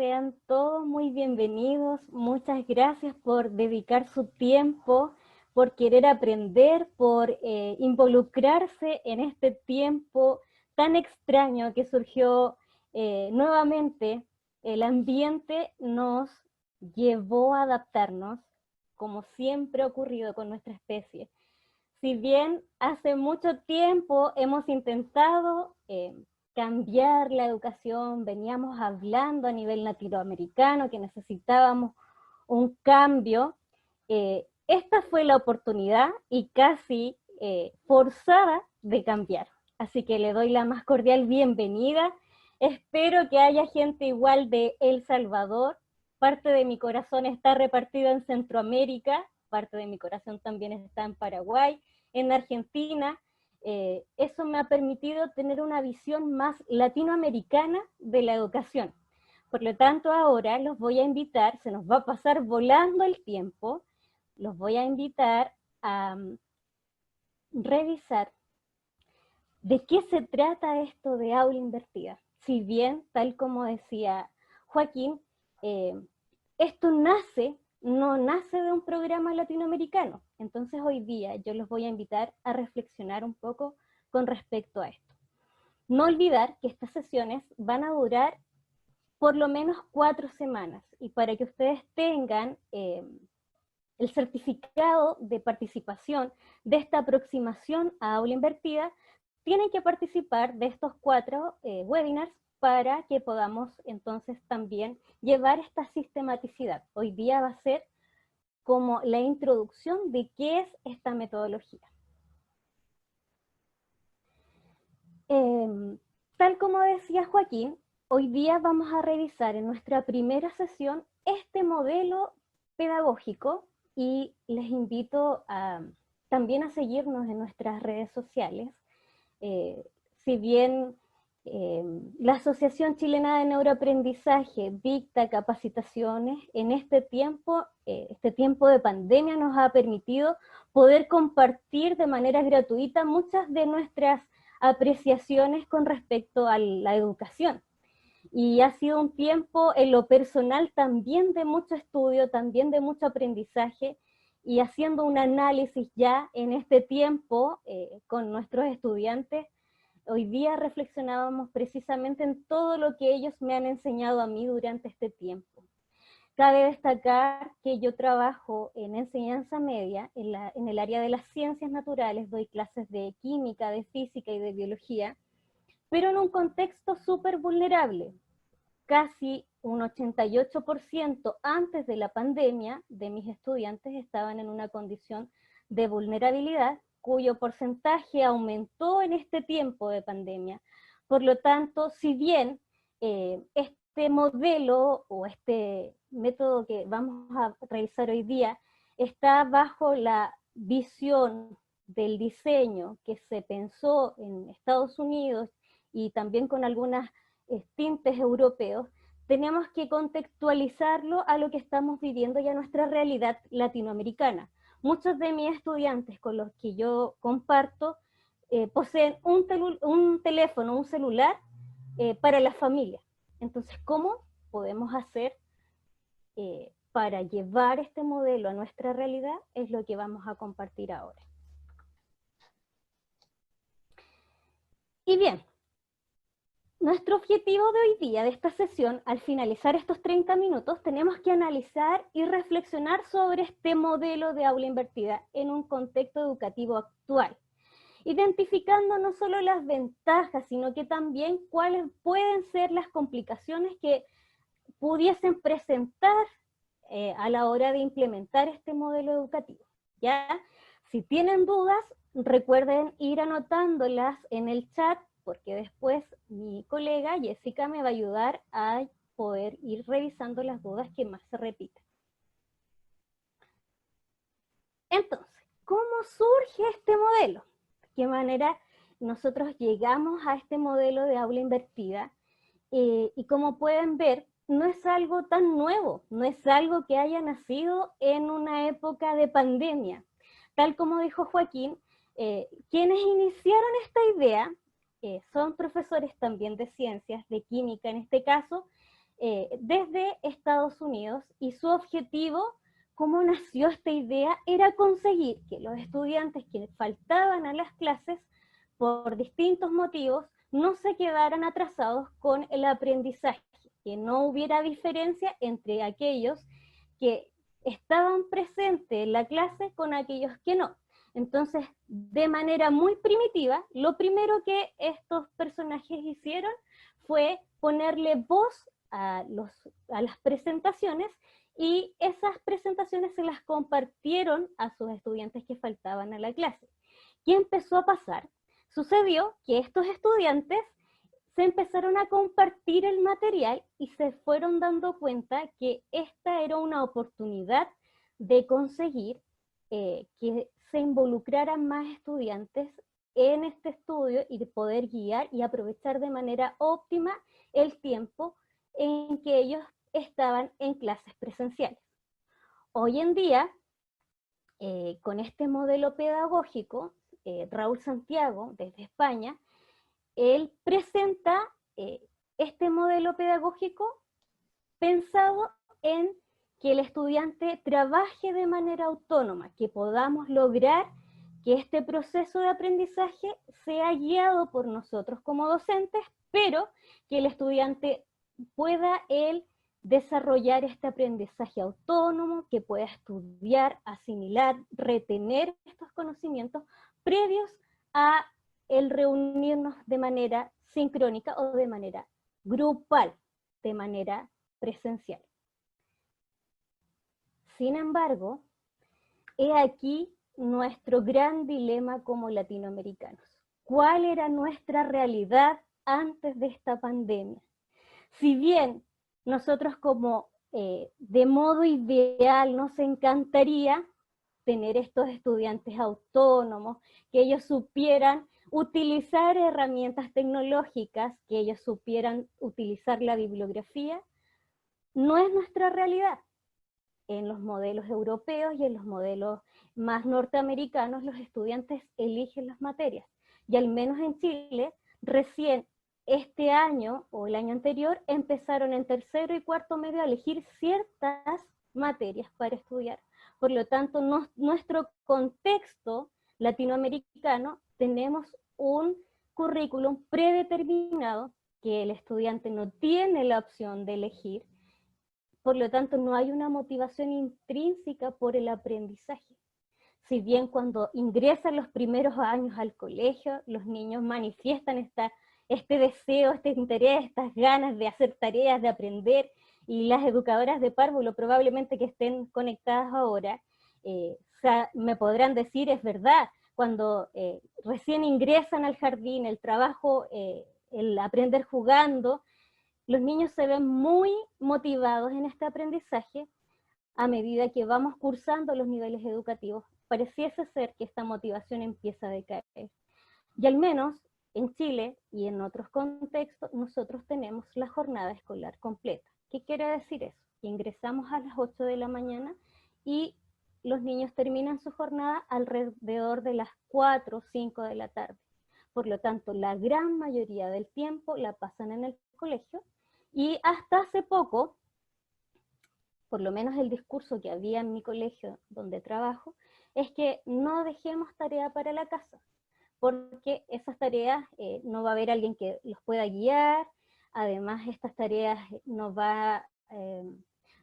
sean todos muy bienvenidos. Muchas gracias por dedicar su tiempo, por querer aprender, por involucrarse en este tiempo tan extraño que surgió nuevamente. El ambiente nos llevó a adaptarnos, como siempre ha ocurrido con nuestra especie. Si bien hace mucho tiempo hemos intentado cambiar la educación, veníamos hablando a nivel latinoamericano que necesitábamos un cambio, esta fue la oportunidad y casi forzada de cambiar. Así que le doy la más cordial bienvenida. Espero que haya gente igual de El Salvador. Parte de mi corazón está repartida en Centroamérica, parte de mi corazón también está en Paraguay, en Argentina. Eso me ha permitido tener una visión más latinoamericana de la educación. Por lo tanto, ahora los voy a invitar, se nos va a pasar volando el tiempo, los voy a invitar a revisar de qué se trata esto de aula invertida. Si bien, tal como decía Joaquín, esto no nace de un programa latinoamericano. Entonces hoy día yo los voy a invitar a reflexionar un poco con respecto a esto. No olvidar que estas sesiones van a durar por lo menos 4 semanas, y para que ustedes tengan el certificado de participación de esta aproximación a aula invertida, tienen que participar de estos 4 webinars para que podamos entonces también llevar esta sistematicidad. Hoy día va a ser como la introducción de qué es esta metodología. Tal como decía Joaquín, hoy día vamos a revisar en nuestra primera sesión este modelo pedagógico y les invito también a seguirnos en nuestras redes sociales. Si bien la Asociación Chilena de Neuroaprendizaje dicta capacitaciones, en este tiempo de pandemia nos ha permitido poder compartir de manera gratuita muchas de nuestras apreciaciones con respecto a la educación. Y ha sido un tiempo en lo personal también de mucho estudio, también de mucho aprendizaje, y haciendo un análisis ya en este tiempo con nuestros estudiantes. Hoy día reflexionábamos precisamente en todo lo que ellos me han enseñado a mí durante este tiempo. Cabe destacar que yo trabajo en enseñanza media, en el área de las ciencias naturales, doy clases de química, de física y de biología, pero en un contexto súper vulnerable. Casi un 88% antes de la pandemia de mis estudiantes estaban en una condición de vulnerabilidad, cuyo porcentaje aumentó en este tiempo de pandemia. Por lo tanto, si bien este modelo o este método que vamos a realizar hoy día está bajo la visión del diseño que se pensó en Estados Unidos y también con algunas tintes europeos, tenemos que contextualizarlo a lo que estamos viviendo y a nuestra realidad latinoamericana. Muchos de mis estudiantes con los que yo comparto poseen un teléfono, un celular para la familia. Entonces, ¿cómo podemos hacer para llevar este modelo a nuestra realidad? Es lo que vamos a compartir ahora. Y bien, nuestro objetivo de hoy día, de esta sesión, al finalizar estos 30 minutos, tenemos que analizar y reflexionar sobre este modelo de aula invertida en un contexto educativo actual, identificando no solo las ventajas, sino que también cuáles pueden ser las complicaciones que pudiesen presentar a la hora de implementar este modelo educativo. ¿Ya? Si tienen dudas, recuerden ir anotándolas en el chat, porque después mi colega Jessica me va a ayudar a poder ir revisando las dudas que más se repiten. Entonces, ¿cómo surge este modelo? ¿De qué manera nosotros llegamos a este modelo de aula invertida? Y como pueden ver, no es algo tan nuevo, no es algo que haya nacido en una época de pandemia. Tal como dijo Joaquín, quienes iniciaron esta idea son profesores también de ciencias, de química en este caso, desde Estados Unidos, y su objetivo, cómo nació esta idea, era conseguir que los estudiantes que faltaban a las clases por distintos motivos no se quedaran atrasados con el aprendizaje, que no hubiera diferencia entre aquellos que estaban presentes en la clase con aquellos que no. Entonces, de manera muy primitiva, lo primero que estos personajes hicieron fue ponerle voz a las presentaciones, y esas presentaciones se las compartieron a sus estudiantes que faltaban a la clase. ¿Qué empezó a pasar? Sucedió que estos estudiantes se empezaron a compartir el material y se fueron dando cuenta que esta era una oportunidad de conseguir que se involucraran más estudiantes en este estudio y de poder guiar y aprovechar de manera óptima el tiempo en que ellos estaban en clases presenciales. Hoy en día, con este modelo pedagógico, Raúl Santiago, desde España, él presenta este modelo pedagógico pensado en que el estudiante trabaje de manera autónoma, que podamos lograr que este proceso de aprendizaje sea guiado por nosotros como docentes, pero que el estudiante pueda él desarrollar este aprendizaje autónomo, que pueda estudiar, asimilar, retener estos conocimientos previos a el reunirnos de manera sincrónica o de manera grupal, de manera presencial. Sin embargo, he aquí nuestro gran dilema como latinoamericanos. ¿Cuál era nuestra realidad antes de esta pandemia? Si bien nosotros como de modo ideal nos encantaría tener estos estudiantes autónomos, que ellos supieran utilizar herramientas tecnológicas, que ellos supieran utilizar la bibliografía, no es nuestra realidad. En los modelos europeos y en los modelos más norteamericanos, los estudiantes eligen las materias. Y al menos en Chile, recién este año o el año anterior, empezaron en tercero y cuarto medio a elegir ciertas materias para estudiar. Por lo tanto, nuestro contexto latinoamericano, tenemos un currículum predeterminado que el estudiante no tiene la opción de elegir. Por lo tanto, no hay una motivación intrínseca por el aprendizaje. Si bien cuando ingresan los primeros años al colegio, los niños manifiestan este deseo, este interés, estas ganas de hacer tareas, de aprender, y las educadoras de párvulo probablemente que estén conectadas ahora, me podrán decir, es verdad, cuando recién ingresan al jardín, el trabajo, el aprender jugando, los niños se ven muy motivados en este aprendizaje. A medida que vamos cursando los niveles educativos, pareciese ser que esta motivación empieza a decaer. Y al menos en Chile y en otros contextos, nosotros tenemos la jornada escolar completa. ¿Qué quiere decir eso? Que ingresamos a las 8 de la mañana y los niños terminan su jornada alrededor de las 4 o 5 de la tarde. Por lo tanto, la gran mayoría del tiempo la pasan en el colegio, y hasta hace poco, por lo menos el discurso que había en mi colegio donde trabajo, es que no dejemos tarea para la casa, porque esas tareas no va a haber alguien que los pueda guiar. Además, estas tareas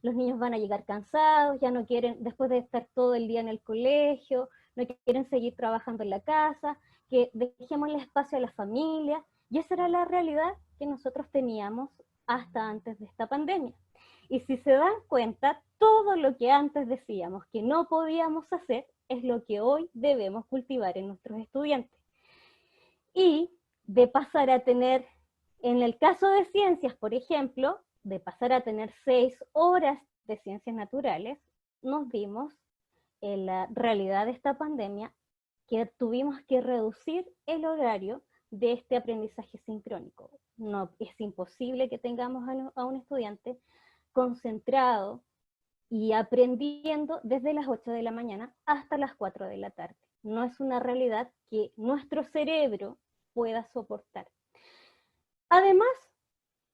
los niños van a llegar cansados, ya no quieren, después de estar todo el día en el colegio, no quieren seguir trabajando en la casa, que dejemos el espacio a la familia, y esa era la realidad que nosotros teníamos hasta antes de esta pandemia. Y si se dan cuenta, todo lo que antes decíamos que no podíamos hacer es lo que hoy debemos cultivar en nuestros estudiantes. Y de pasar a tener, en el caso de ciencias, por ejemplo, de pasar a tener 6 horas de ciencias naturales, nos vimos en la realidad de esta pandemia que tuvimos que reducir el horario de este aprendizaje sincrónico. No, es imposible que tengamos a un estudiante concentrado y aprendiendo desde las 8 de la mañana hasta las 4 de la tarde. No es una realidad que nuestro cerebro pueda soportar. Además,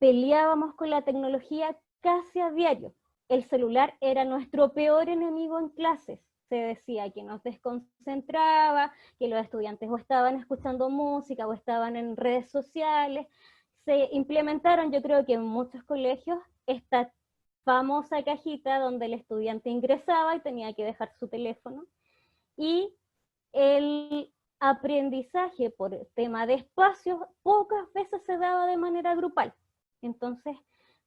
peleábamos con la tecnología casi a diario. El celular era nuestro peor enemigo en clases. Se decía que nos desconcentraba, que los estudiantes o estaban escuchando música o estaban en redes sociales. Se implementaron, yo creo que en muchos colegios, esta famosa cajita donde el estudiante ingresaba y tenía que dejar su teléfono. Y el aprendizaje por tema de espacios pocas veces se daba de manera grupal. Entonces,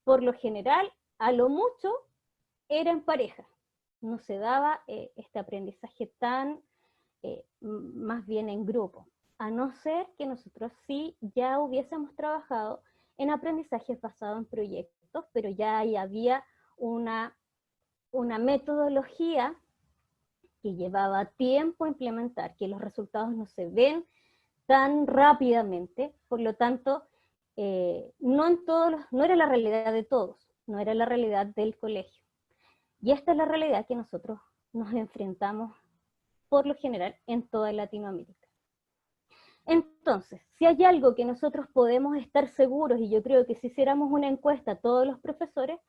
por lo general, a lo mucho, era en pareja. No se daba este aprendizaje tan, más bien en grupo. A no ser que nosotros sí ya hubiésemos trabajado en aprendizajes basados en proyectos, pero ya ahí había una metodología que llevaba tiempo implementar, que los resultados no se ven tan rápidamente, por lo tanto, no era la realidad de todos, no era la realidad del colegio. Y esta es la realidad que nosotros nos enfrentamos por lo general en toda Latinoamérica. Entonces, si hay algo que nosotros podemos estar seguros, y yo creo que si hiciéramos una encuesta a todos los profesores,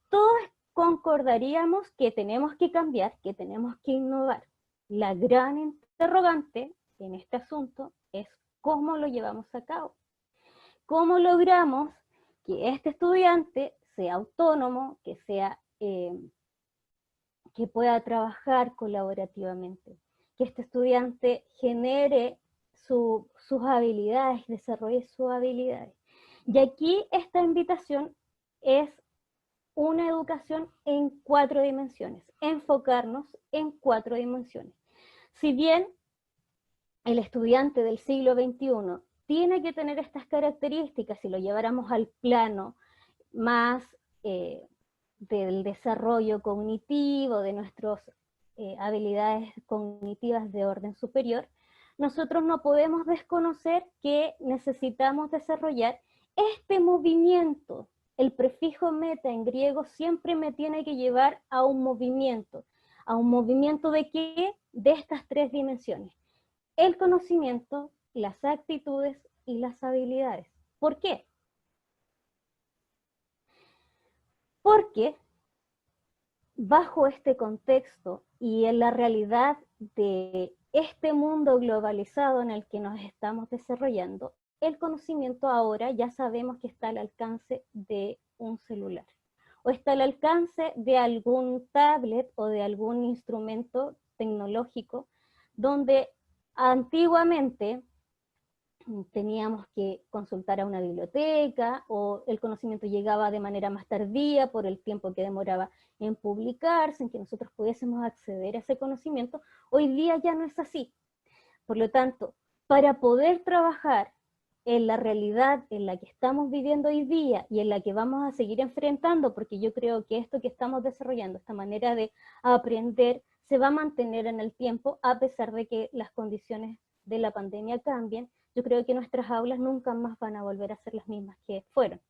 todos concordaríamos que tenemos que cambiar, que tenemos que innovar. La gran interrogante en este asunto es cómo lo llevamos a cabo. ¿Cómo logramos que este estudiante sea autónomo, que pueda trabajar colaborativamente, que este estudiante genere sus habilidades, desarrolle sus habilidades? Y aquí esta invitación es una educación en 4 dimensiones, enfocarnos en 4 dimensiones. Si bien el estudiante del siglo XXI tiene que tener estas características, si lo lleváramos al plano más del desarrollo cognitivo, de nuestras habilidades cognitivas de orden superior, nosotros no podemos desconocer que necesitamos desarrollar este movimiento. El prefijo meta en griego siempre me tiene que llevar a un movimiento. ¿A un movimiento de qué? De estas 3 dimensiones. El conocimiento, las actitudes y las habilidades. ¿Por qué? Porque bajo este contexto y en la realidad de este mundo globalizado en el que nos estamos desarrollando, el conocimiento ahora ya sabemos que está al alcance de un celular, o está al alcance de algún tablet o de algún instrumento tecnológico, donde antiguamente teníamos que consultar a una biblioteca, o el conocimiento llegaba de manera más tardía por el tiempo que demoraba en publicarse, en que nosotros pudiésemos acceder a ese conocimiento. Hoy día ya no es así. Por lo tanto, para poder trabajar en la realidad en la que estamos viviendo hoy día y en la que vamos a seguir enfrentando, porque yo creo que esto que estamos desarrollando, esta manera de aprender, se va a mantener en el tiempo, a pesar de que las condiciones de la pandemia cambien. Yo creo que nuestras aulas nunca más van a volver a ser las mismas que fueron.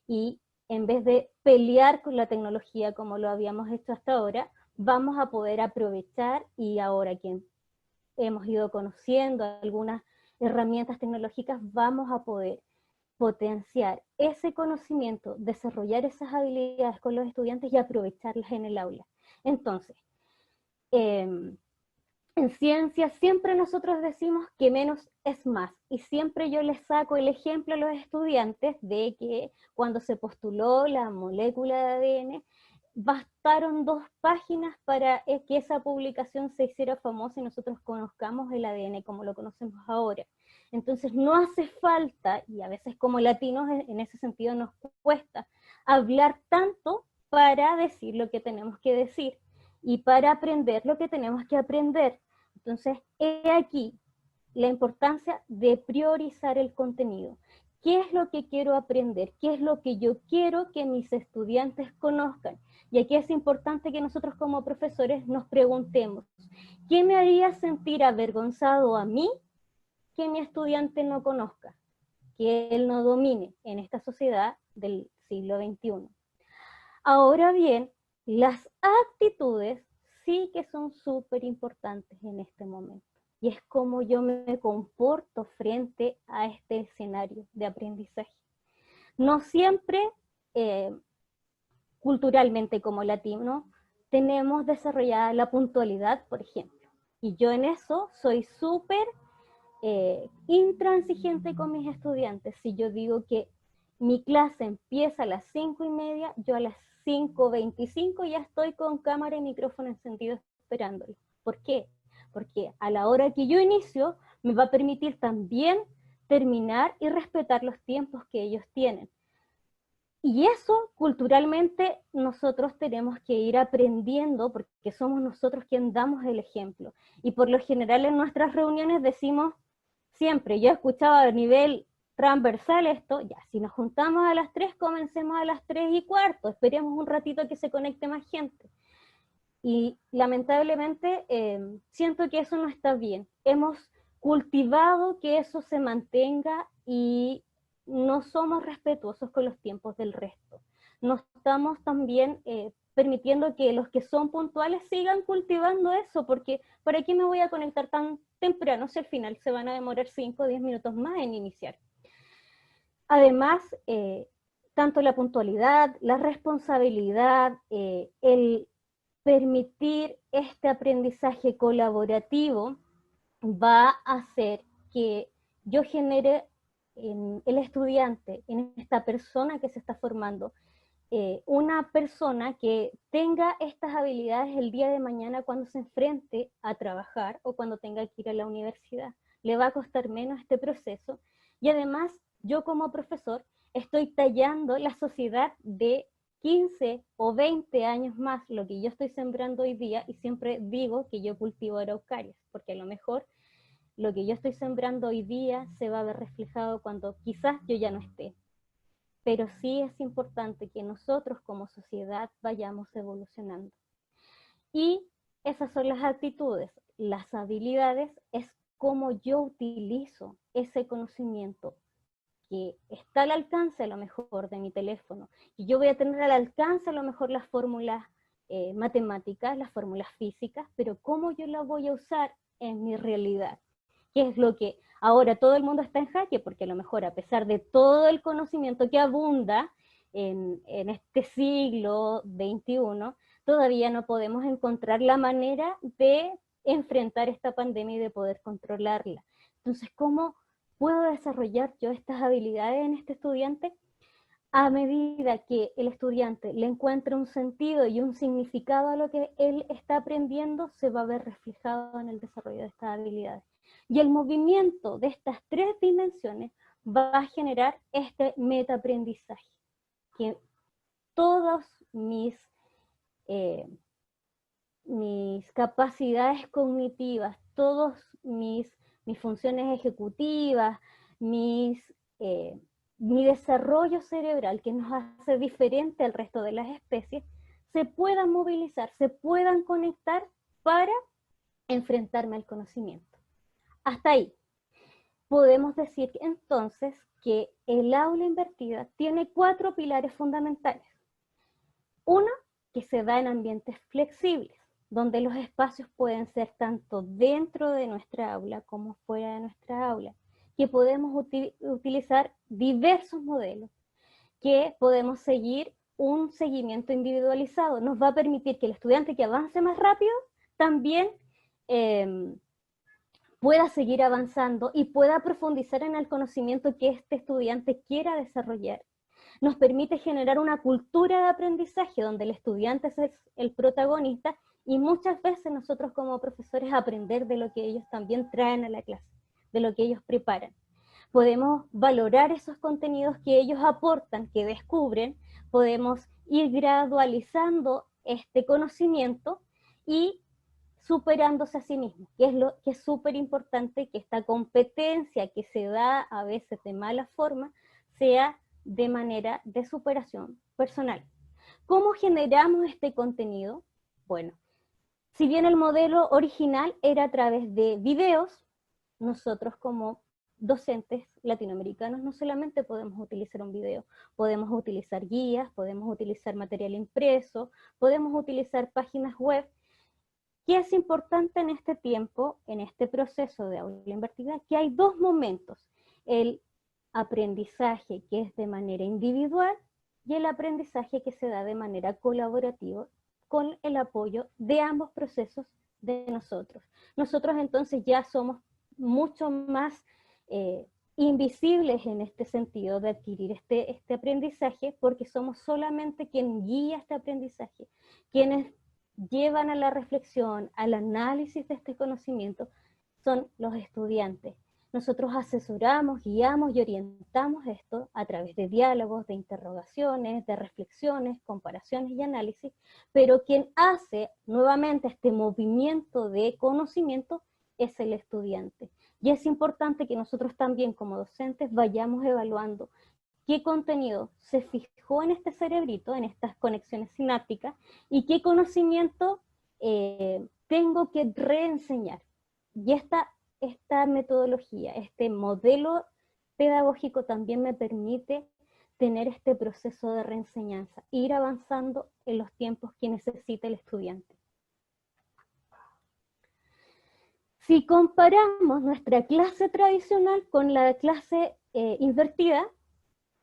Y en vez de pelear con la tecnología como lo habíamos hecho hasta ahora, vamos a poder aprovechar, y ahora que hemos ido conociendo algunas herramientas tecnológicas, vamos a poder potenciar ese conocimiento, desarrollar esas habilidades con los estudiantes y aprovecharlas en el aula. Entonces, en ciencia siempre nosotros decimos que menos es más, y siempre yo les saco el ejemplo a los estudiantes de que cuando se postuló la molécula de ADN, bastaron 2 páginas para que esa publicación se hiciera famosa y nosotros conozcamos el ADN como lo conocemos ahora. Entonces no hace falta, y a veces como latinos en ese sentido nos cuesta, hablar tanto para decir lo que tenemos que decir y para aprender lo que tenemos que aprender. Entonces, he aquí la importancia de priorizar el contenido. ¿Qué es lo que quiero aprender? ¿Qué es lo que yo quiero que mis estudiantes conozcan? Y aquí es importante que nosotros como profesores nos preguntemos, ¿qué me haría sentir avergonzado a mí que mi estudiante no conozca, que él no domine en esta sociedad del siglo XXI? Ahora bien, las actitudes sí que son súper importantes en este momento. Y es como yo me comporto frente a este escenario de aprendizaje. No siempre, culturalmente como latino, tenemos desarrollada la puntualidad, por ejemplo. Y yo en eso soy súper intransigente con mis estudiantes. Si yo digo que mi clase empieza a las 5:30, yo a las 5:25 ya estoy con cámara y micrófono encendido esperándolo. ¿Por qué? Porque a la hora que yo inicio me va a permitir también terminar y respetar los tiempos que ellos tienen. Y eso culturalmente nosotros tenemos que ir aprendiendo porque somos nosotros quienes damos el ejemplo. Y por lo general en nuestras reuniones decimos siempre, yo he escuchado a nivel transversal esto, ya, si nos juntamos a las 3, comencemos a las 3:15, esperemos un ratito que se conecte más gente. Y lamentablemente siento que eso no está bien. Hemos cultivado que eso se mantenga y no somos respetuosos con los tiempos del resto. No estamos también permitiendo que los que son puntuales sigan cultivando eso, porque ¿para qué me voy a conectar tan temprano si al final se van a demorar 5 o 10 minutos más en iniciar? Además, tanto la puntualidad, la responsabilidad, el permitir este aprendizaje colaborativo va a hacer que yo genere en el estudiante, en esta persona que se está formando, una persona que tenga estas habilidades el día de mañana cuando se enfrente a trabajar o cuando tenga que ir a la universidad. Le va a costar menos este proceso y además yo como profesor estoy tallando la sociedad de 15 o 20 años más, lo que yo estoy sembrando hoy día, y siempre digo que yo cultivo araucarias, porque a lo mejor lo que yo estoy sembrando hoy día se va a ver reflejado cuando quizás yo ya no esté. Pero sí es importante que nosotros como sociedad vayamos evolucionando. Y esas son las actitudes. Las habilidades es cómo yo utilizo ese conocimiento que está al alcance a lo mejor de mi teléfono. Y yo voy a tener al alcance a lo mejor las fórmulas matemáticas, las fórmulas físicas, pero cómo yo las voy a usar en mi realidad. ¿Qué es lo que ahora todo el mundo está en jaque? Porque a lo mejor a pesar de todo el conocimiento que abunda en este siglo XXI, todavía no podemos encontrar la manera de enfrentar esta pandemia y de poder controlarla. Entonces, ¿cómo puedo desarrollar yo estas habilidades en este estudiante? A medida que el estudiante le encuentre un sentido y un significado a lo que él está aprendiendo, se va a ver reflejado en el desarrollo de estas habilidades. Y el movimiento de estas tres dimensiones va a generar este metaaprendizaje, que todas eh, mis capacidades cognitivas, todas mis funciones ejecutivas, eh, mi desarrollo cerebral que nos hace diferente al resto de las especies, se puedan movilizar, se puedan conectar para enfrentarme al conocimiento. Hasta ahí. Podemos decir entonces que el aula invertida tiene 4 pilares fundamentales. Uno, que se da en ambientes flexibles, donde los espacios pueden ser tanto dentro de nuestra aula como fuera de nuestra aula, que podemos utilizar diversos modelos, que podemos seguir un seguimiento individualizado. Nos va a permitir que el estudiante que avance más rápido también pueda seguir avanzando y pueda profundizar en el conocimiento que este estudiante quiera desarrollar. Nos permite generar una cultura de aprendizaje donde el estudiante es el protagonista y muchas veces nosotros como profesores aprender de lo que ellos también traen a la clase, de lo que ellos preparan. Podemos valorar esos contenidos que ellos aportan, que descubren, podemos ir gradualizando este conocimiento y superándose a sí mismo, que es lo que es súper importante, que esta competencia que se da a veces de mala forma sea de manera de superación personal. ¿Cómo generamos este contenido? Bueno, si bien el modelo original era a través de videos, nosotros como docentes latinoamericanos no solamente podemos utilizar un video, podemos utilizar guías, podemos utilizar material impreso, podemos utilizar páginas web. ¿Qué es importante en este tiempo, en este proceso de aula invertida? Que hay dos momentos. El aprendizaje que es de manera individual y el aprendizaje que se da de manera colaborativa con el apoyo de ambos procesos de nosotros. Nosotros entonces ya somos mucho más invisibles en este sentido de adquirir este aprendizaje, porque somos solamente quien guía este aprendizaje, quienes llevan a la reflexión, al análisis de este conocimiento, son los estudiantes. Nosotros asesoramos, guiamos y orientamos esto a través de diálogos, de interrogaciones, de reflexiones, comparaciones y análisis, pero quien hace nuevamente este movimiento de conocimiento es el estudiante. Y es importante que nosotros también como docentes vayamos evaluando qué contenido se fijó en este cerebrito, en estas conexiones sinápticas, y qué conocimiento tengo que reenseñar. Y esta metodología, este modelo pedagógico también me permite tener este proceso de reenseñanza, ir avanzando en los tiempos que necesita el estudiante. Si comparamos nuestra clase tradicional con la clase invertida,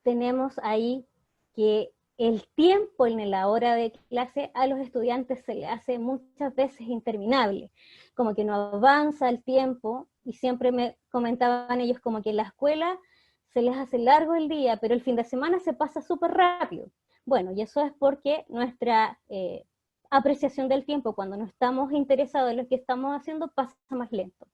tenemos ahí que el tiempo en la hora de clase a los estudiantes se le hace muchas veces interminable, como que no avanza el tiempo, y siempre me comentaban ellos como que en la escuela se les hace largo el día, pero el fin de semana se pasa súper rápido. Bueno, y eso es porque nuestra apreciación del tiempo, cuando no estamos interesados en lo que estamos haciendo, pasa más lento.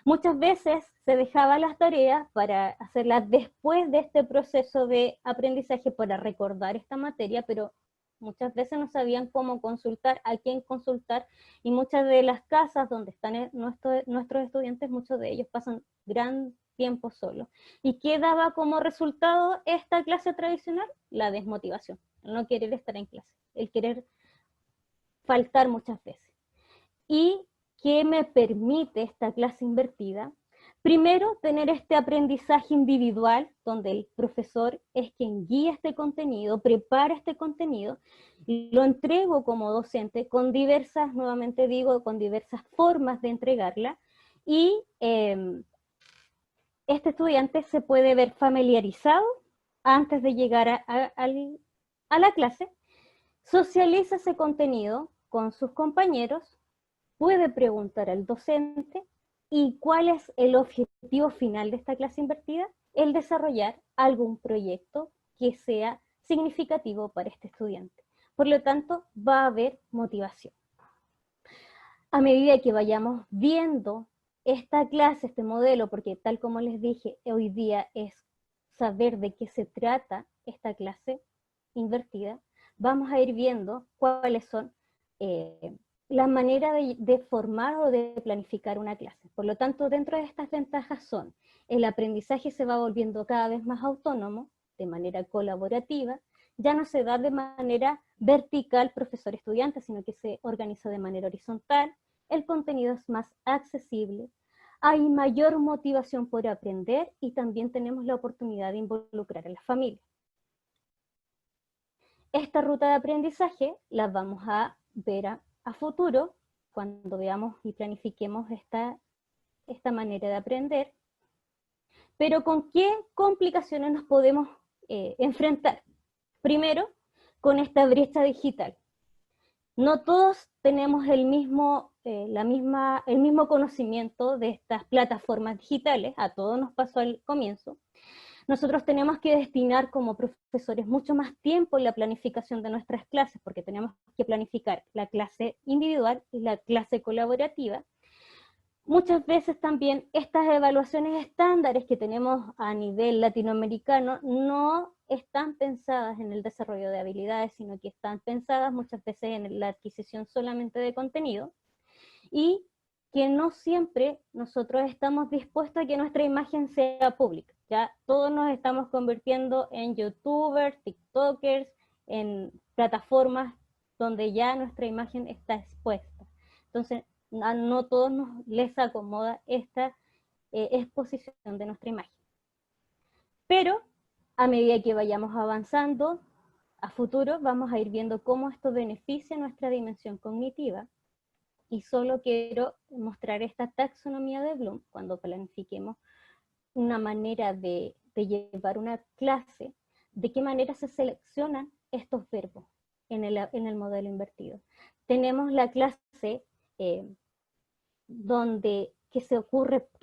Muchas veces se dejaban las tareas para hacerlas después de este proceso de aprendizaje para recordar esta materia, pero muchas veces no sabían cómo consultar, a quién consultar, y muchas de las casas donde están nuestros estudiantes, muchos de ellos pasan gran tiempo solos. ¿Y qué daba como resultado esta clase tradicional? La desmotivación, el no querer estar en clase, el querer faltar muchas veces. ¿Y qué me permite esta clase invertida? Primero, tener este aprendizaje individual, donde el profesor es quien guía este contenido, prepara este contenido, lo entrego como docente con diversas, nuevamente digo, con diversas formas de entregarla, y este estudiante se puede ver familiarizado antes de llegar a la clase, socializa ese contenido con sus compañeros, puede preguntar al docente, ¿y cuál es el objetivo final de esta clase invertida? El desarrollar algún proyecto que sea significativo para este estudiante. Por lo tanto, va a haber motivación. A medida que vayamos viendo esta clase, este modelo, porque tal como les dije, hoy día es saber de qué se trata esta clase invertida, vamos a ir viendo cuáles son la manera de formar o de planificar una clase. Por lo tanto, dentro de estas ventajas son, el aprendizaje se va volviendo cada vez más autónomo, de manera colaborativa, ya no se da de manera vertical profesor-estudiante, sino que se organiza de manera horizontal, el contenido es más accesible, hay mayor motivación por aprender y también tenemos la oportunidad de involucrar a la familia. Esta ruta de aprendizaje la vamos a ver a futuro, cuando veamos y planifiquemos esta manera de aprender, pero ¿con qué complicaciones nos podemos enfrentar? Primero, con esta brecha digital. No todos tenemos el mismo conocimiento de estas plataformas digitales, a todos nos pasó al comienzo. Nosotros tenemos que destinar como profesores mucho más tiempo en la planificación de nuestras clases, porque tenemos que planificar la clase individual y la clase colaborativa. Muchas veces también estas evaluaciones estándares que tenemos a nivel latinoamericano no están pensadas en el desarrollo de habilidades, sino que están pensadas muchas veces en la adquisición solamente de contenido, y que no siempre nosotros estamos dispuestos a que nuestra imagen sea pública. Ya todos nos estamos convirtiendo en youtubers, tiktokers, en plataformas donde ya nuestra imagen está expuesta. Entonces, no todos les acomoda esta exposición de nuestra imagen. Pero a medida que vayamos avanzando a futuro, vamos a ir viendo cómo esto beneficia nuestra dimensión cognitiva. Y solo quiero mostrar esta taxonomía de Bloom cuando planifiquemos una manera de de llevar una clase, de qué manera se seleccionan estos verbos en el modelo invertido. Tenemos la clase que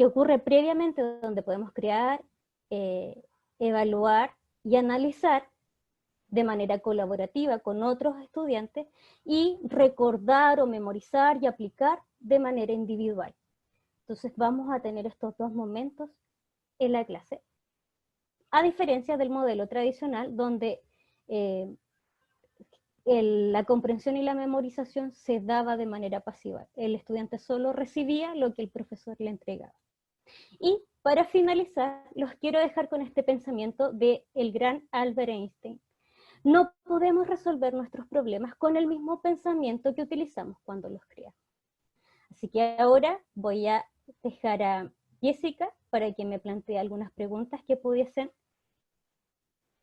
ocurre previamente, donde podemos crear, evaluar y analizar de manera colaborativa con otros estudiantes, y recordar o memorizar y aplicar de manera individual. Entonces vamos a tener estos dos momentos en la clase, a diferencia del modelo tradicional, donde la comprensión y la memorización se daba de manera pasiva. El estudiante solo recibía lo que el profesor le entregaba. Y para finalizar, los quiero dejar con este pensamiento del gran Albert Einstein. No podemos resolver nuestros problemas con el mismo pensamiento que utilizamos cuando los creamos. Así que ahora voy a dejar a Jessica para que me plantee algunas preguntas que pudiesen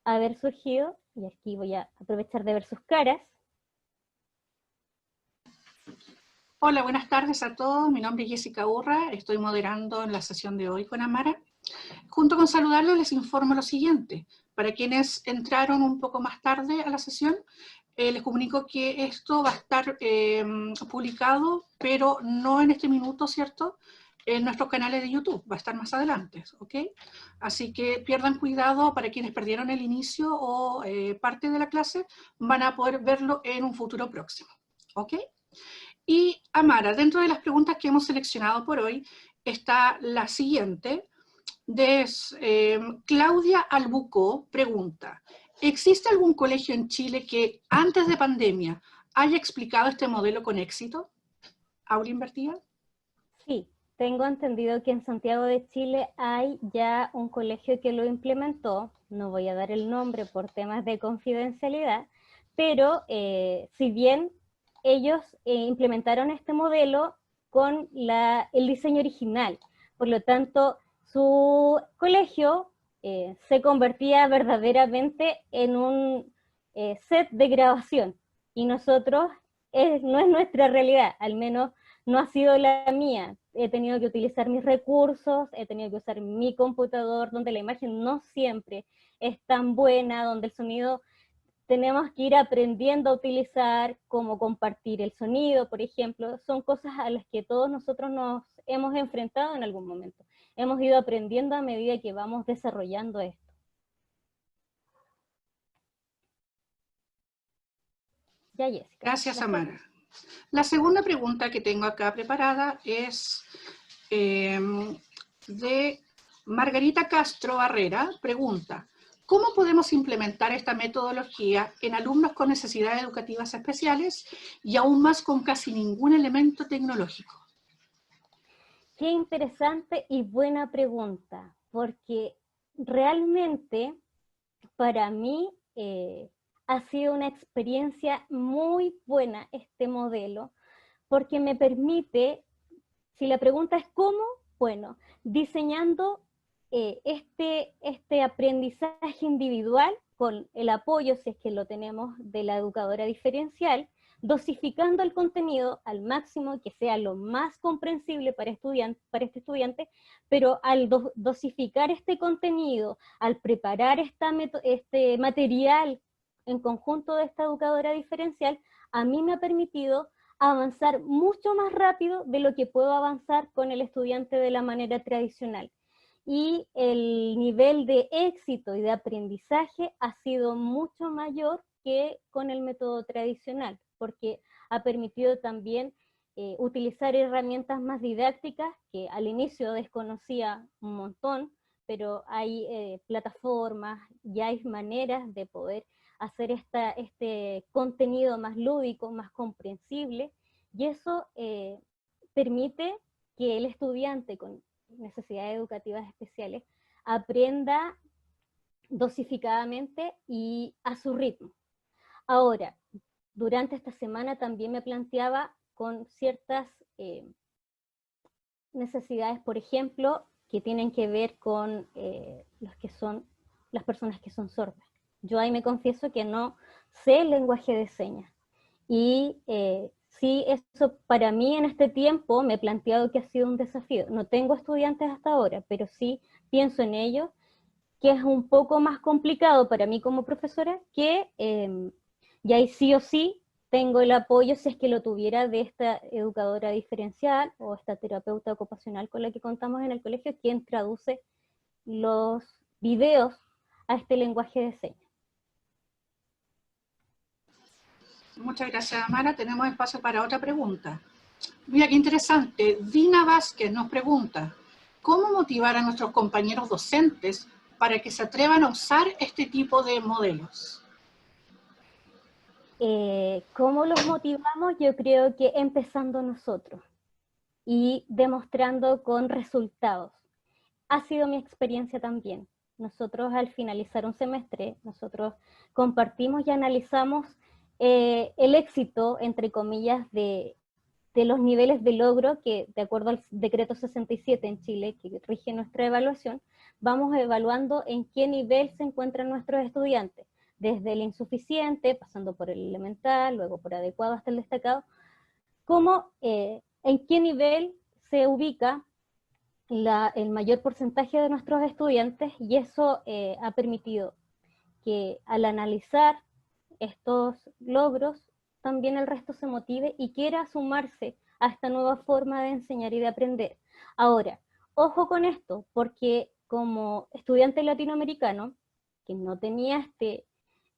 haber surgido, y aquí voy a aprovechar de ver sus caras. Hola, buenas tardes a todos. Mi nombre es Jessica Urra, estoy moderando en la sesión de hoy con Amara. Junto con saludarlos, les informo lo siguiente. Para quienes entraron un poco más tarde a la sesión, les comunico que esto va a estar publicado, pero no en este minuto, ¿cierto?, en nuestros canales de YouTube, va a estar más adelante, ¿ok? Así que pierdan cuidado, para quienes perdieron el inicio o parte de la clase, van a poder verlo en un futuro próximo, ¿ok? Y Amara, dentro de las preguntas que hemos seleccionado por hoy, está la siguiente. Claudia Albucó pregunta: ¿existe algún colegio en Chile que antes de pandemia haya explicado este modelo con éxito? ¿Aula invertida? Sí, tengo entendido que en Santiago de Chile hay ya un colegio que lo implementó. No voy a dar el nombre por temas de confidencialidad, pero si bien ellos implementaron este modelo con el diseño original, por lo tanto su colegio se convertía verdaderamente en un set de grabación, y nosotros no es nuestra realidad, al menos no ha sido la mía. He tenido que utilizar mis recursos, he tenido que usar mi computador, donde la imagen no siempre es tan buena, donde el sonido tenemos que ir aprendiendo a utilizar, como compartir el sonido, por ejemplo. Son cosas a las que todos nosotros nos hemos enfrentado en algún momento. Hemos ido aprendiendo a medida que vamos desarrollando esto. Ya, Jessica. Gracias, Amara. La segunda pregunta que tengo acá preparada es de Margarita Castro Barrera. Pregunta: ¿cómo podemos implementar esta metodología en alumnos con necesidades educativas especiales y aún más con casi ningún elemento tecnológico? Qué interesante y buena pregunta, porque realmente para mí ha sido una experiencia muy buena este modelo, porque me permite, si la pregunta es cómo, bueno, diseñando este aprendizaje individual con el apoyo, si es que lo tenemos, de la educadora diferencial, dosificando el contenido al máximo, que sea lo más comprensible para este estudiante, pero al dosificar este contenido, al preparar este material en conjunto de esta educadora diferencial, a mí me ha permitido avanzar mucho más rápido de lo que puedo avanzar con el estudiante de la manera tradicional. Y el nivel de éxito y de aprendizaje ha sido mucho mayor que con el método tradicional, porque ha permitido también utilizar herramientas más didácticas que al inicio desconocía un montón, pero hay plataformas, ya hay maneras de poder hacer este contenido más lúdico, más comprensible, y eso permite que el estudiante con necesidades educativas especiales aprenda dosificadamente y a su ritmo. Ahora, durante esta semana también me planteaba con ciertas necesidades, por ejemplo, que tienen que ver con las personas que son sordas. Yo ahí me confieso que no sé el lenguaje de señas, y sí, eso para mí en este tiempo me he planteado que ha sido un desafío. No tengo estudiantes hasta ahora, pero sí pienso en ello, que es un poco más complicado para mí como profesora, que y ahí sí o sí tengo el apoyo, si es que lo tuviera, de esta educadora diferencial o esta terapeuta ocupacional con la que contamos en el colegio, quien traduce los videos a este lenguaje de señas. Muchas gracias, Amara. Tenemos espacio para otra pregunta. Mira qué interesante. Dina Vázquez nos pregunta, ¿cómo motivar a nuestros compañeros docentes para que se atrevan a usar este tipo de modelos? ¿Cómo los motivamos? Yo creo que empezando nosotros y demostrando con resultados. Ha sido mi experiencia también. Nosotros al finalizar un semestre, nosotros compartimos y analizamos el éxito, entre comillas, de los niveles de logro que, de acuerdo al decreto 67 en Chile, que rige nuestra evaluación, vamos evaluando en qué nivel se encuentran nuestros estudiantes, desde el insuficiente, pasando por el elemental, luego por adecuado hasta el destacado, cómo, en qué nivel se ubica el mayor porcentaje de nuestros estudiantes, y eso ha permitido que al analizar estos logros, también el resto se motive y quiera sumarse a esta nueva forma de enseñar y de aprender. Ahora, ojo con esto, porque como estudiante latinoamericano, que no tenía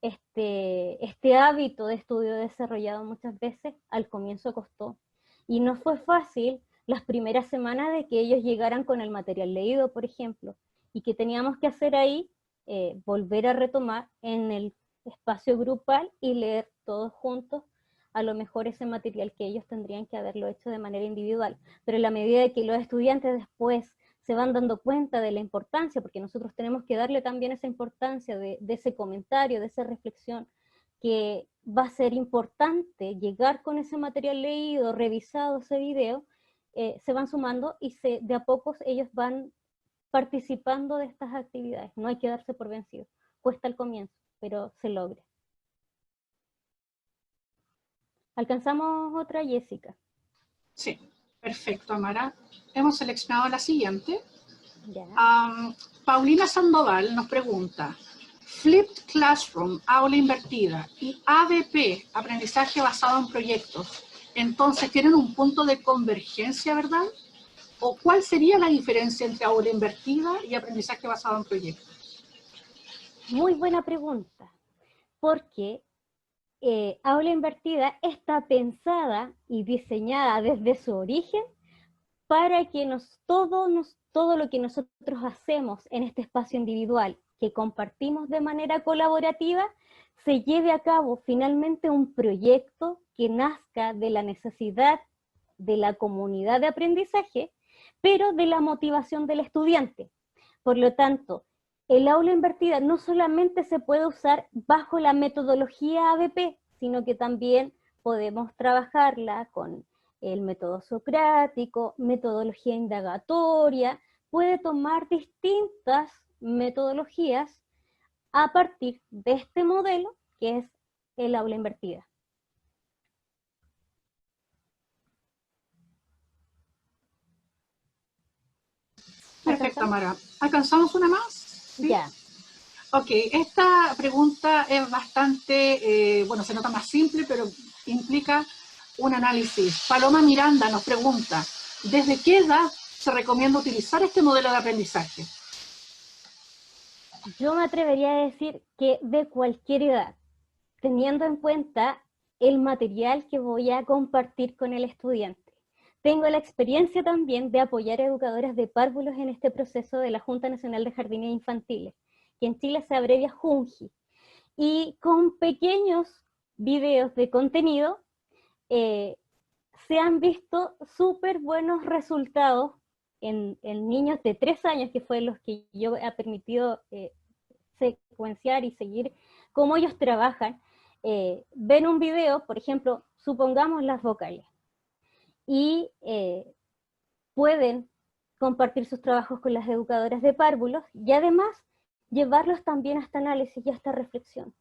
este hábito de estudio desarrollado muchas veces, al comienzo costó. Y no fue fácil las primeras semanas de que ellos llegaran con el material leído, por ejemplo, y que teníamos que hacer ahí, volver a retomar en el espacio grupal y leer todos juntos a lo mejor ese material que ellos tendrían que haberlo hecho de manera individual. Pero en la medida de que los estudiantes después se van dando cuenta de la importancia, porque nosotros tenemos que darle también esa importancia de ese comentario, de esa reflexión, que va a ser importante llegar con ese material leído, revisado, ese video, se van sumando y de a pocos ellos van participando de estas actividades. No hay que darse por vencido. Cuesta al comienzo, pero se logra. ¿Alcanzamos otra, Jessica? Sí, perfecto, Amara. Hemos seleccionado la siguiente. Ya. Paulina Sandoval nos pregunta, Flipped Classroom, aula invertida, y ABP, aprendizaje basado en proyectos, entonces tienen un punto de convergencia, ¿verdad? ¿O cuál sería la diferencia entre aula invertida y aprendizaje basado en proyectos? Muy buena pregunta, porque aula invertida está pensada y diseñada desde su origen para que todo lo que nosotros hacemos en este espacio individual, que compartimos de manera colaborativa, se lleve a cabo finalmente un proyecto que nazca de la necesidad de la comunidad de aprendizaje, pero de la motivación del estudiante. Por lo tanto, el aula invertida no solamente se puede usar bajo la metodología ABP, sino que también podemos trabajarla con el método socrático, metodología indagatoria, puede tomar distintas metodologías a partir de este modelo que es el aula invertida. Perfecto, Amara. ¿Alcanzamos una más? ¿Sí? Ya. Ok, esta pregunta es bastante, bueno, se nota más simple, pero implica un análisis. Paloma Miranda nos pregunta, ¿desde qué edad se recomienda utilizar este modelo de aprendizaje? Yo me atrevería a decir que de cualquier edad, teniendo en cuenta el material que voy a compartir con el estudiante. Tengo la experiencia también de apoyar a educadoras de párvulos en este proceso de la Junta Nacional de Jardines Infantiles, que en Chile se abrevia JUNJI, y con pequeños videos de contenido se han visto súper buenos resultados en niños de 3 años, que fue los que yo he permitido secuenciar y seguir cómo ellos trabajan. Ven un video, por ejemplo, supongamos las vocales, y pueden compartir sus trabajos con las educadoras de párvulos y además llevarlos también a este análisis y a esta reflexión.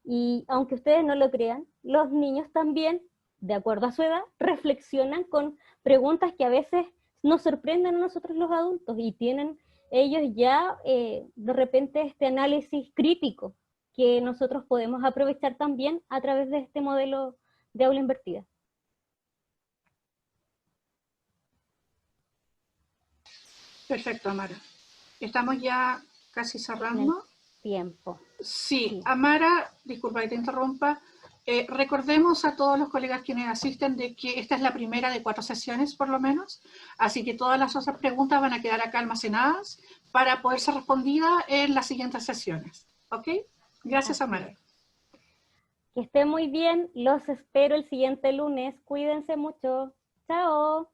Y aunque ustedes no lo crean, los niños también, de acuerdo a su edad, reflexionan con preguntas que a veces nos sorprenden a nosotros los adultos y tienen ellos ya de repente este análisis crítico que nosotros podemos aprovechar también a través de este modelo de aula invertida. Perfecto, Amara. Estamos ya casi cerrando. Tiempo. Sí, Amara, disculpa que te interrumpa. Recordemos a todos los colegas quienes asisten de que esta es la primera de 4 sesiones por lo menos, así que todas las otras preguntas van a quedar acá almacenadas para poder ser respondidas en las siguientes sesiones. ¿Ok? Gracias, Amara. Que estén muy bien, los espero el siguiente lunes. Cuídense mucho. Chao.